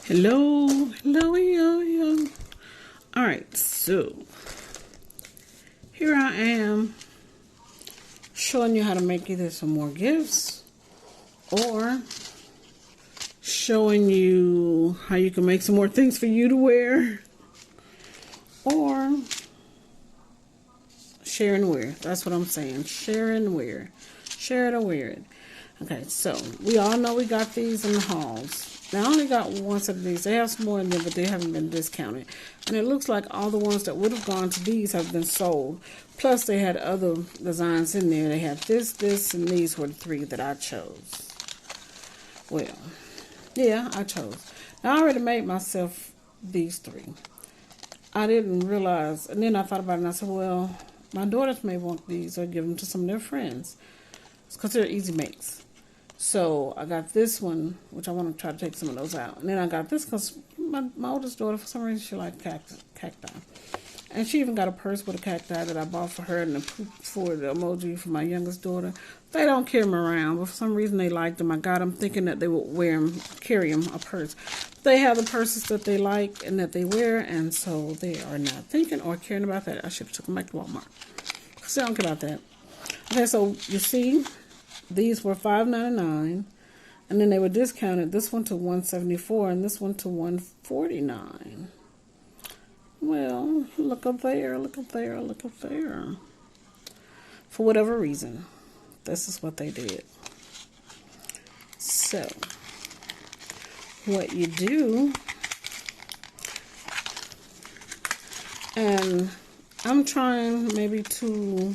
Hello, hello, yo, yo. All right, so here I am showing you how to make either some more gifts or showing you how you can make some more things for you to wear or share and wear. That's what I'm saying. Share and wear. Share it or wear it. Okay, so we all know we got these in the hauls. Now, I only got one set of these. They have some more in them, but they haven't been discounted. And it looks like all the ones that would have gone to these have been sold. Plus, they had other designs in there. They had this, and these were the three that I chose. Well, yeah, I chose. Now, I already made myself these three. I didn't realize, and then I thought about it, and I said, well, my daughters may want these or give them to some of their friends. It's because they're easy makes. So I got this one, which I want to try to take some of those out. And then I got this because my oldest daughter, for some reason, she liked cacti. And she even got a purse with a cacti that I bought for her and the poop for the emoji for my youngest daughter. They don't carry them around, but for some reason they liked them. I got them thinking that they would wear them, carry them, a purse. They have the purses that they like and that they wear, and so they are not thinking or caring about that. I should have took them back to Walmart. Because they don't care about that. Okay, so you see, these were $5.99, and then they were discounted. This one to $174, and this one to $149. Well, look up there, look up there, look up there. For whatever reason, this is what they did. So, what you do, and I'm trying maybe to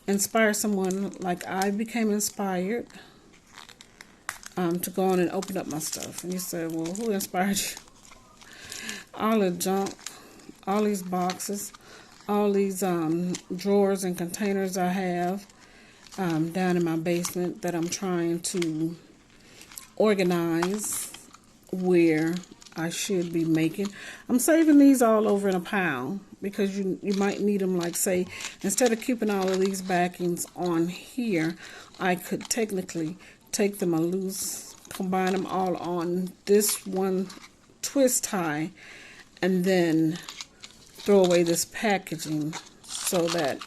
inspire someone like I became inspired to go on and open up my stuff. And you say, well, who inspired you? All the junk, all these boxes, all these drawers and containers I have down in my basement that I'm trying to organize where I should be making. I'm saving these all over in a pile because you might need them, like, say, instead of keeping all of these backings on here, I could technically take them a loose, combine them all on this one twist tie, and then throw away this packaging so that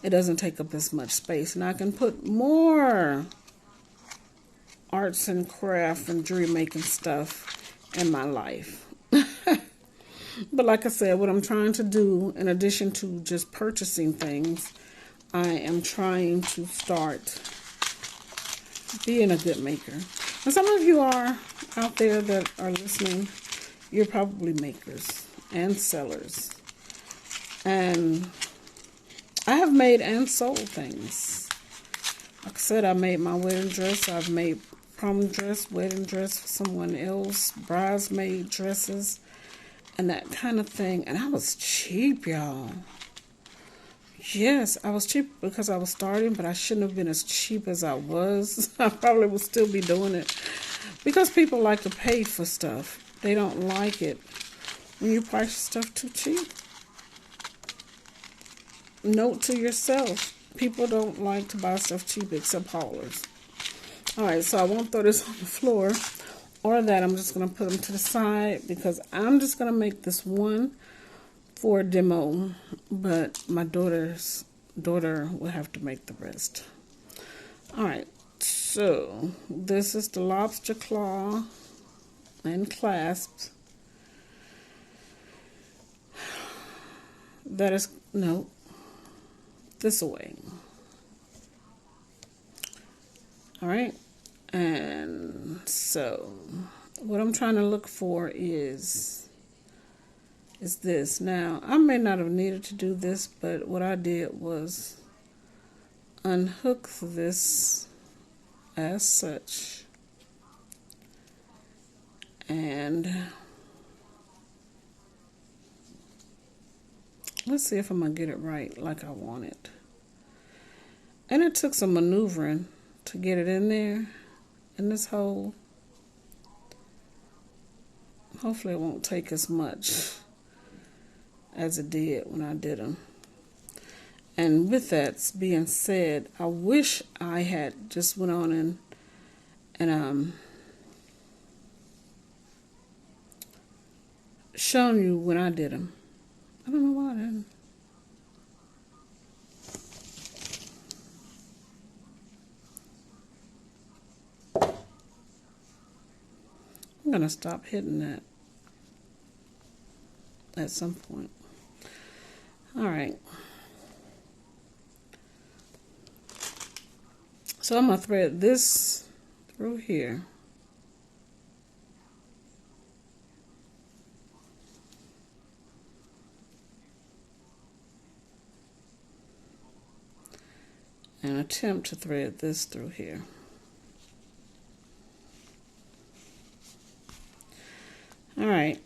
it doesn't take up as much space. And I can put more arts and craft and jewelry making stuff in my life. But like I said, what I'm trying to do, in addition to just purchasing things, I am trying to start being a good maker. And some of you are out there that are listening, you're probably makers and sellers. And I have made and sold things. Like I said, I made my wedding dress. I've made prom dress, wedding dress for someone else, bridesmaid dresses, and that kind of thing. And I was cheap, y'all. Yes, I was cheap because I was starting, but I shouldn't have been as cheap as I was. I probably would still be doing it because people like to pay for stuff. They don't like it when you price stuff too cheap. Note to yourself, people don't like to buy stuff cheap except haulers. Alright, so I won't throw this on the floor or that. I'm just going to put them to the side because I'm just going to make this one for a demo, but my daughter will have to make the rest. Alright, so this is the lobster claw and clasps. That is, no, this away. Alright, and so what I'm trying to look for is this. Now, I may not have needed to do this, but what I did was unhook this as such, and let's see if I'm gonna get it right like I want it. And it took some maneuvering to get it in there, in this hole. Hopefully it won't take as much as it did when I did them. And with that being said, I wish I had just went on and shown you when I did them. I don't know why I didn't. I'm going to stop hitting that at some point. All right. So I'm going to thread this through here. And attempt to thread this through here. All right.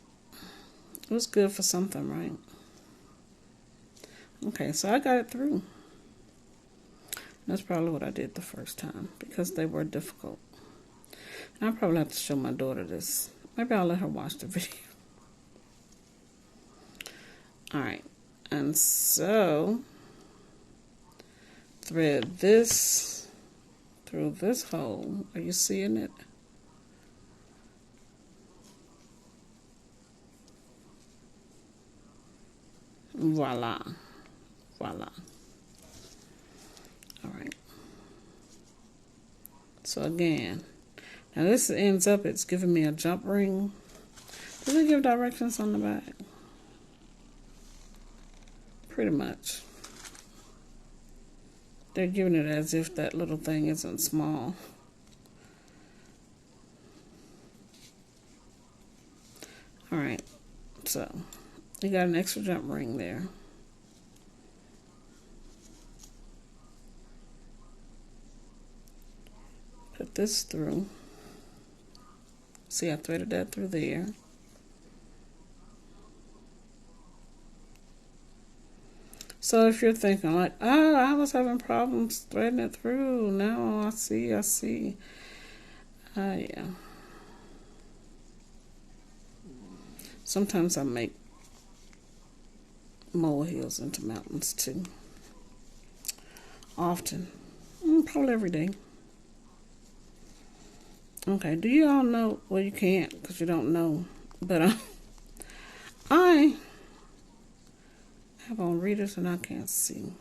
It was good for something, right? Okay, so I got it through. That's probably what I did the first time because they were difficult. And I'll probably have to show my daughter this. Maybe I'll let her watch the video. All right, and so thread this through this hole. Are you seeing it? Voila. Voila. All right. So again, now this ends up, it's giving me a jump ring. Does it give directions on the back? Pretty much. They're giving it as if that little thing isn't small. All right. So you got an extra jump ring there. Put this through. See, I threaded that through there. So if you're thinking like, oh, I was having problems threading it through. Now I see. Yeah. Sometimes I make molehills into mountains too. Often. Probably every day. Okay, do you all know? Well, you can't because you don't know. But I have on readers and I can't see.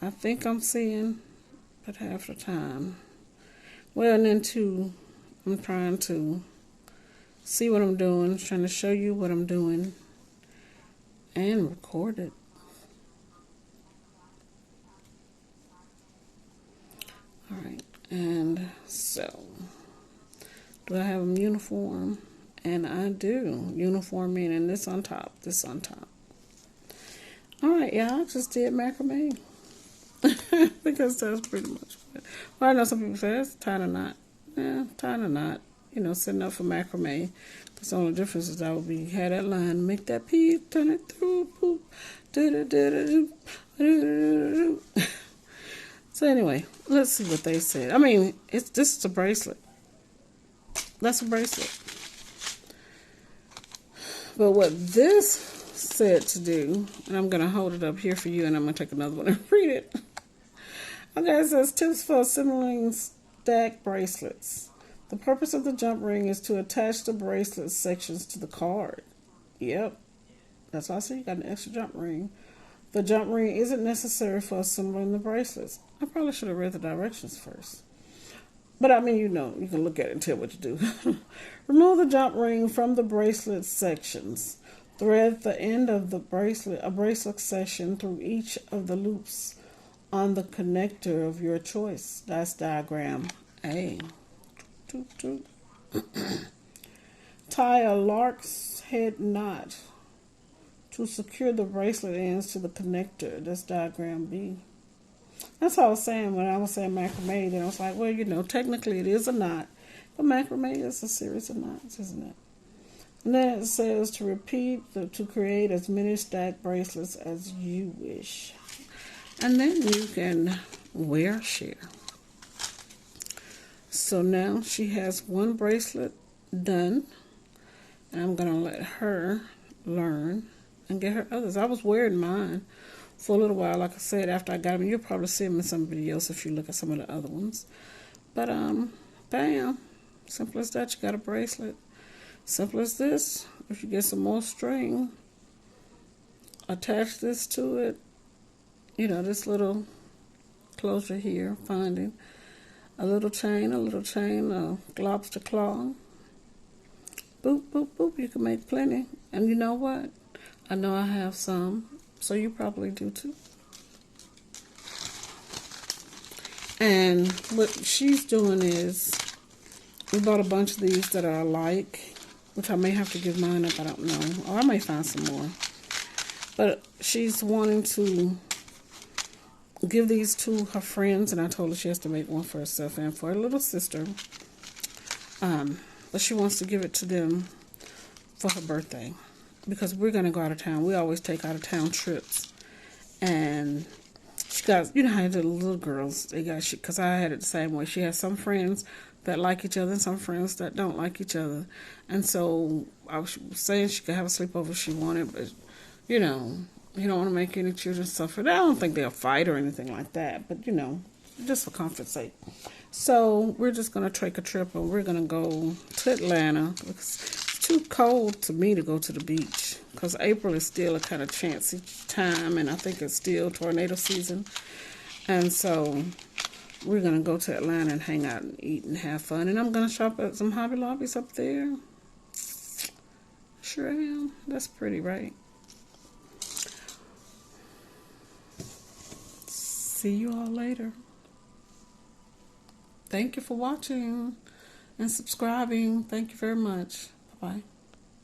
I think I'm seeing, but half the time. Well, and then too, I'm trying to see what I'm doing, trying to show you what I'm doing, and record it. All right, and so, do I have them uniform? And I do. Uniform meaning this on top, this on top. All right, yeah, I just did macrame. Because that's pretty much what. Well, I know some people say that's tying a knot. Yeah, tying a knot. You know, setting up for macrame. Because the only difference is I would be, had that line, make that piece, turn it through, poop, do. So anyway, let's see what they said. I mean, this is a bracelet. That's a bracelet. But what this said to do, and I'm going to hold it up here for you, and I'm going to take another one and read it. Okay, it says tips for assembling stack bracelets. The purpose of the jump ring is to attach the bracelet sections to the card. Yep. That's why I say you got an extra jump ring. The jump ring isn't necessary for assembling the bracelets. I probably should have read the directions first. But I mean, you know, you can look at it and tell what to do. Remove the jump ring from the bracelet sections. Thread the end of the bracelet section through each of the loops on the connector of your choice. That's diagram A. Tie a lark's head knot to secure the bracelet ends to the connector. That's diagram B. That's all I was saying when I was saying macrame. Then I was like, well, you know, technically it is a knot, but macrame is a series of knots, isn't it? And then it says to repeat to create as many stacked bracelets as you wish. And then you can wear share. So now she has one bracelet done. And I'm going to let her learn and get her others. I was wearing mine for a little while, like I said, after I got them. You'll probably see them in somebody else if you look at some of the other ones. But, bam. Simple as that. You got a bracelet. Simple as this. If you get some more string, attach this to it. You know, this little closure here, finding a little chain, lobster claw. Boop, boop, boop. You can make plenty. And you know what? I know I have some, so you probably do too. And what she's doing is, we bought a bunch of these that are alike, which I may have to give mine up, I don't know. Or I may find some more. But she's wanting to give these to her friends, and I told her she has to make one for herself and for her little sister. But she wants to give it to them for her birthday, because we're going to go out of town. We always take out of town trips. And she got, you know how the little girls, they got, because I had it the same way. She has some friends that like each other and some friends that don't like each other. And so I was saying she could have a sleepover if she wanted, but, you know, you don't want to make any children suffer. I don't think they'll fight or anything like that, but, you know, just for comfort's sake. So we're just going to take a trip, and we're going to go to Atlanta, because it's too cold to me to go to the beach, because April is still a kind of chancy time, and I think it's still tornado season. And so we're going to go to Atlanta and hang out and eat and have fun. And I'm going to shop at some Hobby Lobbies up there. Sure am. That's pretty, right? See you all later. Thank you for watching and subscribing. Thank you very much. Bye-bye.